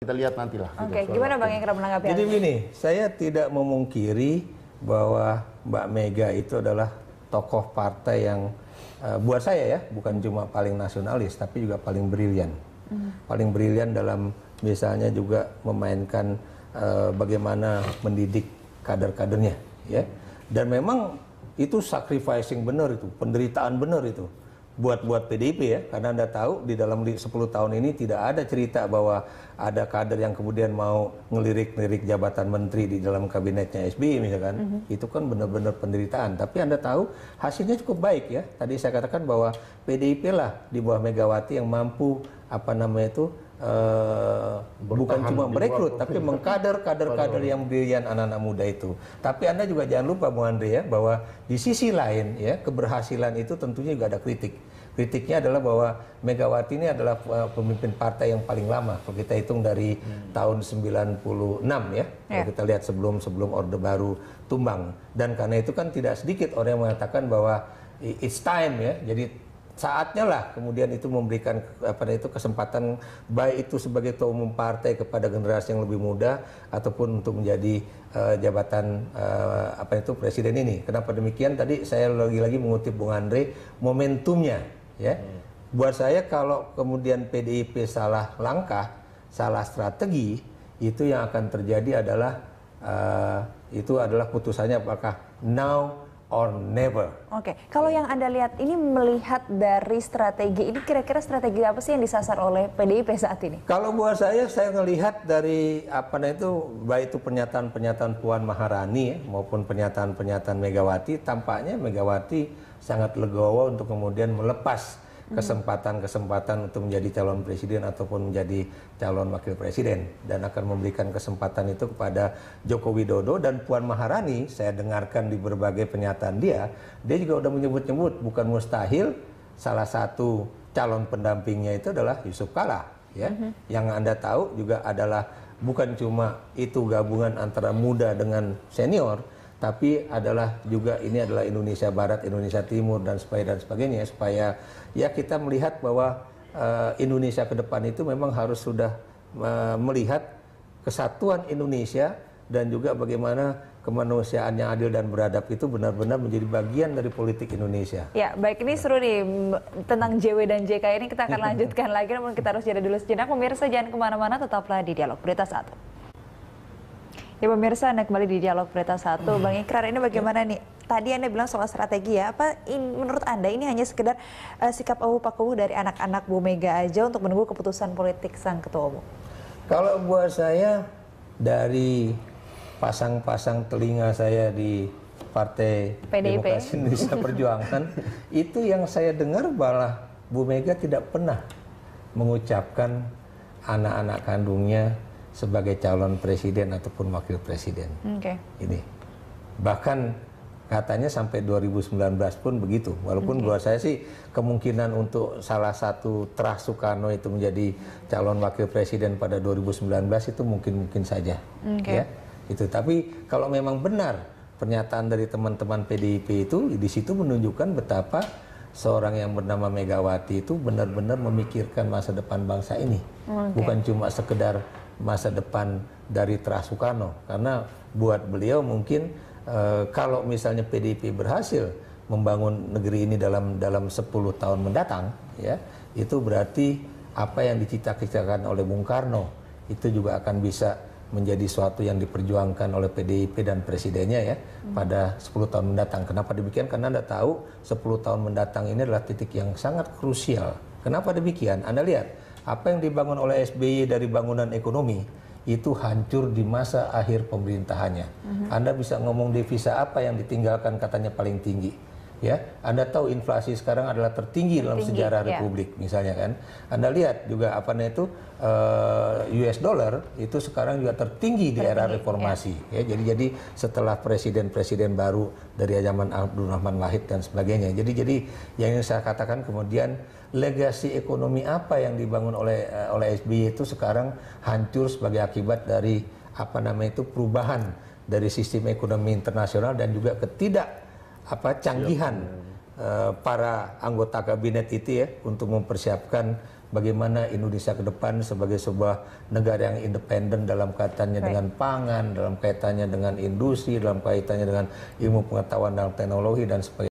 Kita lihat nantilah. Oke, gimana Bang Ikrar menanggapi Jadi hal ini? begini, saya tidak memungkiri bahwa Mbak Mega itu adalah tokoh partai yang buat saya ya, bukan cuma paling nasionalis, tapi juga paling brilian. Paling brilian dalam misalnya juga memainkan bagaimana mendidik kader-kadernya, ya. Dan memang itu sacrificing benar itu, penderitaan benar itu. Buat PDIP ya, karena Anda tahu di dalam 10 tahun ini tidak ada cerita bahwa ada kader yang kemudian mau ngelirik-lirik jabatan menteri di dalam kabinetnya SBY misalkan. Itu kan benar-benar penderitaan. Tapi Anda tahu hasilnya cukup baik ya. Tadi saya katakan bahwa PDIP lah di bawah Megawati yang mampu bukan cuma merekrut tapi mengkader kader-kader yang brilian anak-anak muda itu. Tapi Anda juga jangan lupa Bung Andre ya, bahwa di sisi lain ya, keberhasilan itu tentunya juga ada kritik. Kritiknya adalah bahwa Megawati ini adalah pemimpin partai yang paling lama. Kalau kita hitung dari tahun 96 ya, kalau kita lihat sebelum Orde Baru tumbang. Dan karena itu kan tidak sedikit orang yang mengatakan bahwa it's time ya. Jadi saatnya lah kemudian itu memberikan kesempatan baik itu sebagai ketua umum partai kepada generasi yang lebih muda ataupun untuk menjadi jabatan presiden ini. Kenapa demikian? Tadi saya lagi-lagi mengutip Bung Andre, momentumnya ya. Buat saya kalau kemudian PDIP salah langkah, salah strategi, itu yang akan terjadi adalah putusannya apakah now or never. Oke, kalau yang Anda lihat ini melihat dari strategi ini, kira-kira strategi apa sih yang disasar oleh PDIP saat ini? Kalau buat saya melihat dari baik itu pernyataan-pernyataan Puan Maharani ya, maupun pernyataan-pernyataan Megawati, tampaknya Megawati sangat legowo untuk kemudian melepas kesempatan-kesempatan untuk menjadi calon presiden ataupun menjadi calon wakil presiden, dan akan memberikan kesempatan itu kepada Joko Widodo. Dan Puan Maharani saya dengarkan di berbagai pernyataan dia juga udah menyebut-nyebut bukan mustahil salah satu calon pendampingnya itu adalah Yusuf Kala ya. Yang Anda tahu juga adalah bukan cuma itu gabungan antara muda dengan senior, tapi ini adalah Indonesia Barat, Indonesia Timur dan sebagainya, supaya ya kita melihat bahwa Indonesia ke depan itu memang harus sudah melihat kesatuan Indonesia dan juga bagaimana kemanusiaan yang adil dan beradab itu benar-benar menjadi bagian dari politik Indonesia. Ya, baik, ini seru nih tentang JW dan JK ini kita akan lanjutkan lagi, namun kita harus jeda dulu sejenak. Pemirsa jangan kemana-mana, tetaplah di Dialog Berita 1. Ya pemirsa, Anda kembali di Dialog Berita 1. Bang Ikrar, ini bagaimana nih? Tadi Anda bilang soal strategi ya. Menurut Anda ini hanya sekedar sikap awu-pakuwu dari anak-anak Bu Mega aja untuk menunggu keputusan politik sang ketua umum? Kalau buat saya, dari pasang-pasang telinga saya di Partai PDIP. Demokrasi Indonesia Perjuangan, itu yang saya dengar bahwa Bu Mega tidak pernah mengucapkan anak-anak kandungnya sebagai calon presiden ataupun wakil presiden. Ini bahkan katanya sampai 2019 pun begitu. Walaupun buat saya sih kemungkinan untuk salah satu terah Soekarno itu menjadi calon wakil presiden pada 2019 itu mungkin saja. Ya, itu. Tapi kalau memang benar pernyataan dari teman-teman PDIP itu, di situ menunjukkan betapa seorang yang bernama Megawati itu benar-benar memikirkan masa depan bangsa ini. Bukan cuma sekedar masa depan dari terah Soekarno, karena buat beliau mungkin kalau misalnya PDIP berhasil membangun negeri ini dalam 10 tahun mendatang ya, itu berarti apa yang dicita-citakan oleh Bung Karno itu juga akan bisa menjadi suatu yang diperjuangkan oleh PDIP dan presidennya ya pada 10 tahun mendatang. Kenapa demikian? Karena Anda tahu 10 tahun mendatang ini adalah titik yang sangat krusial. Kenapa demikian? Anda lihat apa yang dibangun oleh SBY dari bangunan ekonomi itu hancur di masa akhir pemerintahannya. Anda bisa ngomong devisa apa yang ditinggalkan katanya paling tinggi. Ya, Anda tahu inflasi sekarang adalah tertinggi dalam sejarah Republik misalnya kan. Anda lihat juga US dollar itu sekarang juga tertinggi di era reformasi. Ya, jadi setelah presiden-presiden baru dari zaman Abdurrahman Wahid dan sebagainya. Jadi yang saya katakan kemudian legasi ekonomi apa yang dibangun oleh SBY itu sekarang hancur sebagai akibat dari perubahan dari sistem ekonomi internasional dan juga canggihan para anggota kabinet itu ya untuk mempersiapkan bagaimana Indonesia ke depan sebagai sebuah negara yang independen dalam kaitannya dengan pangan, dalam kaitannya dengan industri, dalam kaitannya dengan ilmu pengetahuan dan teknologi dan sebagainya.